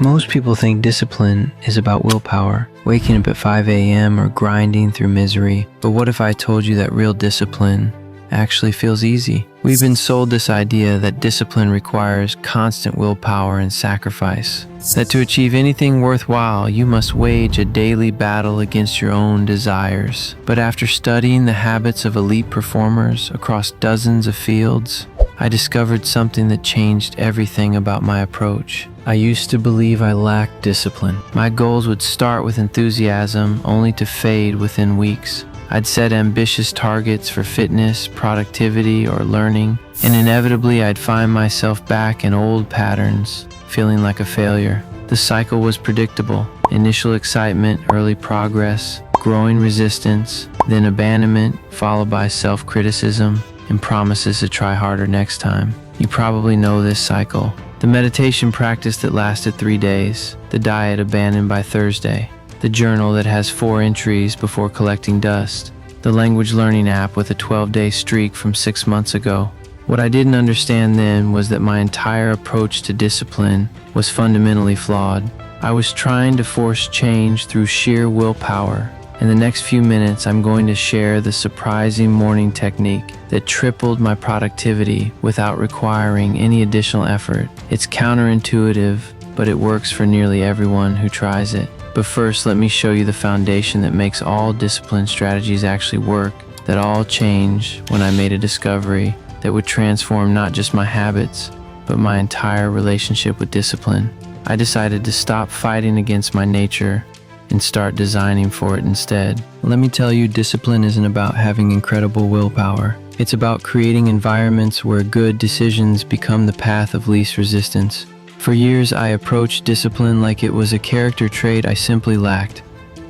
Most people think discipline is about willpower, waking up at 5 a.m. or grinding through misery. But what if I told you that real discipline actually feels easy? We've been sold this idea that discipline requires constant willpower and sacrifice. That to achieve anything worthwhile, you must wage a daily battle against your own desires. But after studying the habits of elite performers across dozens of fields, I discovered something that changed everything about my approach. I used to believe I lacked discipline. My goals would start with enthusiasm, only to fade within weeks. I'd set ambitious targets for fitness, productivity, or learning, and inevitably I'd find myself back in old patterns, feeling like a failure. The cycle was predictable. Initial excitement, early progress, growing resistance, then abandonment, followed by self-criticism and promises to try harder next time. You probably know this cycle. The meditation practice that lasted 3 days, the diet abandoned by Thursday, the journal that has 4 entries before collecting dust, the language learning app with a 12-day streak from 6 months ago. What I didn't understand then was that my entire approach to discipline was fundamentally flawed. I was trying to force change through sheer willpower. In the next few minutes, I'm going to share the surprising morning technique that tripled my productivity without requiring any additional effort. It's counterintuitive, but it works for nearly everyone who tries it. But first, let me show you the foundation that makes all discipline strategies actually work, that all changed when I made a discovery that would transform not just my habits, but my entire relationship with discipline. I decided to stop fighting against my nature and start designing for it instead. Let me tell you, discipline isn't about having incredible willpower. It's about creating environments where good decisions become the path of least resistance. For years, I approached discipline like it was a character trait I simply lacked.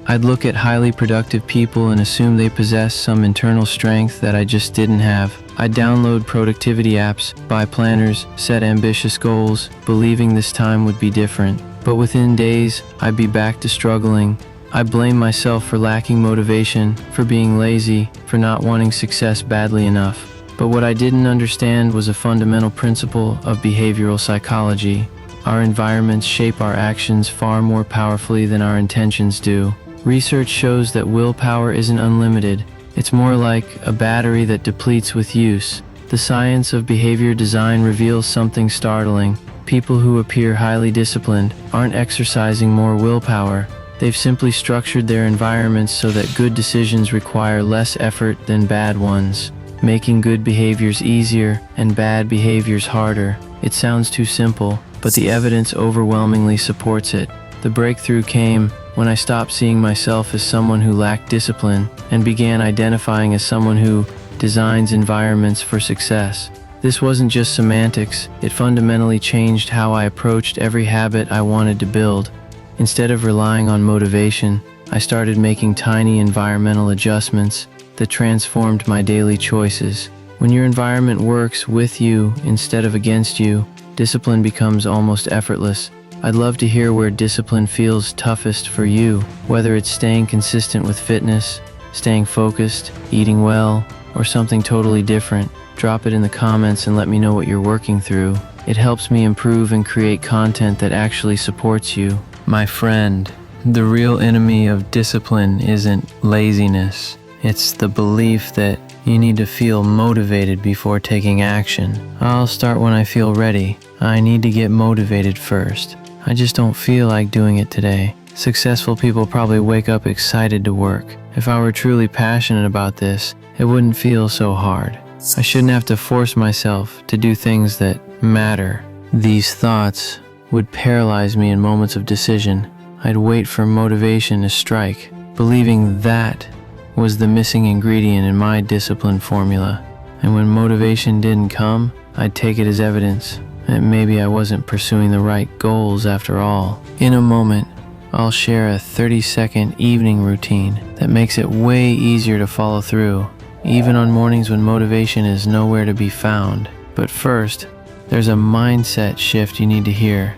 I'd look at highly productive people and assume they possessed some internal strength that I just didn't have. I'd download productivity apps, buy planners, set ambitious goals, believing this time would be different. But within days, I'd be back to struggling. I blamed myself for lacking motivation, for being lazy, for not wanting success badly enough. But what I didn't understand was a fundamental principle of behavioral psychology. Our environments shape our actions far more powerfully than our intentions do. Research shows that willpower isn't unlimited. It's more like a battery that depletes with use. The science of behavior design reveals something startling. People who appear highly disciplined aren't exercising more willpower. They've simply structured their environments so that good decisions require less effort than bad ones, making good behaviors easier and bad behaviors harder. It sounds too simple, but the evidence overwhelmingly supports it. The breakthrough came when I stopped seeing myself as someone who lacked discipline and began identifying as someone who designs environments for success. This wasn't just semantics, it fundamentally changed how I approached every habit I wanted to build. Instead of relying on motivation, I started making tiny environmental adjustments that transformed my daily choices. When your environment works with you instead of against you, discipline becomes almost effortless. I'd love to hear where discipline feels toughest for you, whether it's staying consistent with fitness, staying focused, eating well, or something totally different. Drop it in the comments and let me know what you're working through. It helps me improve and create content that actually supports you. My friend, the real enemy of discipline isn't laziness. It's the belief that you need to feel motivated before taking action. I'll start when I feel ready. I need to get motivated first. I just don't feel like doing it today. Successful people probably wake up excited to work. If I were truly passionate about this, it wouldn't feel so hard. I shouldn't have to force myself to do things that matter. These thoughts would paralyze me in moments of decision. I'd wait for motivation to strike, believing that was the missing ingredient in my discipline formula. And when motivation didn't come, I'd take it as evidence that maybe I wasn't pursuing the right goals after all. In a moment, I'll share a 30-second evening routine that makes it way easier to follow through, even on mornings when motivation is nowhere to be found. But first, there's a mindset shift you need to hear.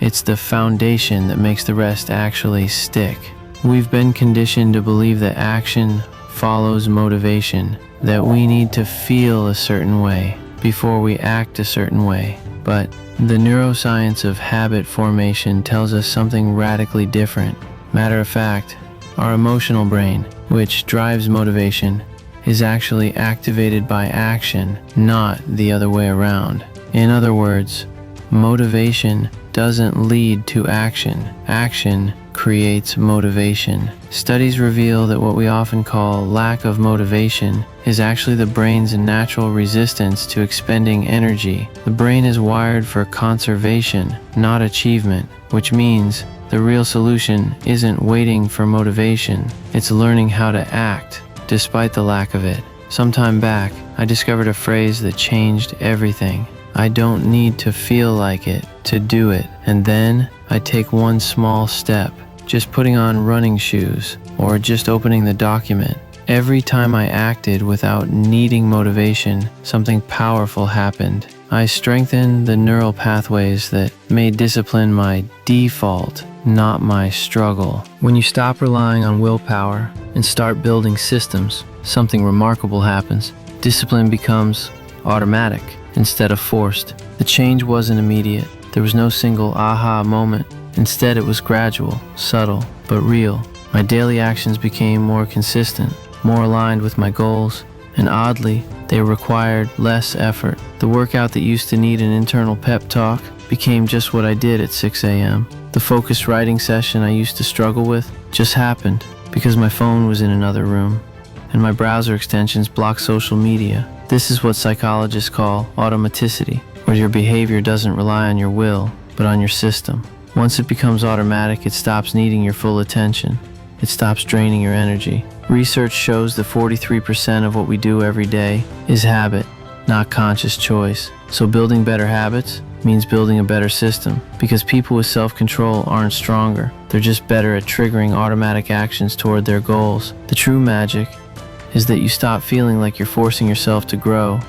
It's the foundation that makes the rest actually stick. We've been conditioned to believe that action follows motivation, that we need to feel a certain way before we act a certain way. But The neuroscience of habit formation tells us something radically different. Matter of fact, our emotional brain, which drives motivation, is actually activated by action, not the other way around. In other words, motivation doesn't lead to action. Action creates motivation. Studies reveal that what we often call lack of motivation is actually the brain's natural resistance to expending energy. The brain is wired for conservation, not achievement, which means the real solution isn't waiting for motivation, it's learning how to act despite the lack of it. Some time back, I discovered a phrase that changed everything. I don't need to feel like it to do it. And then I take one small step, just putting on running shoes or just opening the document. Every time I acted without needing motivation, something powerful happened. I strengthened the neural pathways that made discipline my default, not my struggle. When you stop relying on willpower and start building systems, something remarkable happens. Discipline becomes automatic instead of forced. The change wasn't immediate. There was no single aha moment. Instead, it was gradual, subtle, but real. My daily actions became more consistent, more aligned with my goals, and oddly, they required less effort. The workout that used to need an internal pep talk became just what I did at 6 a.m. The focused writing session I used to struggle with just happened because my phone was in another room and my browser extensions blocked social media. This is what psychologists call automaticity, where your behavior doesn't rely on your will, but on your system. Once it becomes automatic, it stops needing your full attention. It stops draining your energy. Research shows that 43% of what we do every day is habit, not conscious choice. So building better habits means building a better system, because people with self-control aren't stronger. They're just better at triggering automatic actions toward their goals. The true magic is that you stop feeling like you're forcing yourself to grow,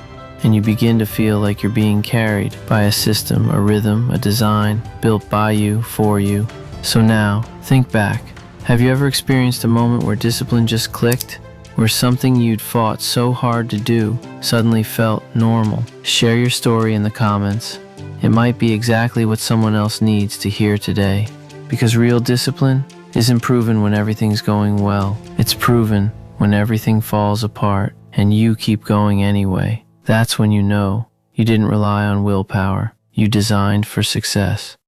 and you begin to feel like you're being carried by a system, a rhythm, a design built by you, for you. So now, think back. Have you ever experienced a moment where discipline just clicked? Where something you'd fought so hard to do suddenly felt normal? Share your story in the comments. It might be exactly what someone else needs to hear today. Because real discipline isn't proven when everything's going well. It's proven when everything falls apart and you keep going anyway. That's when you know you didn't rely on willpower. You designed for success.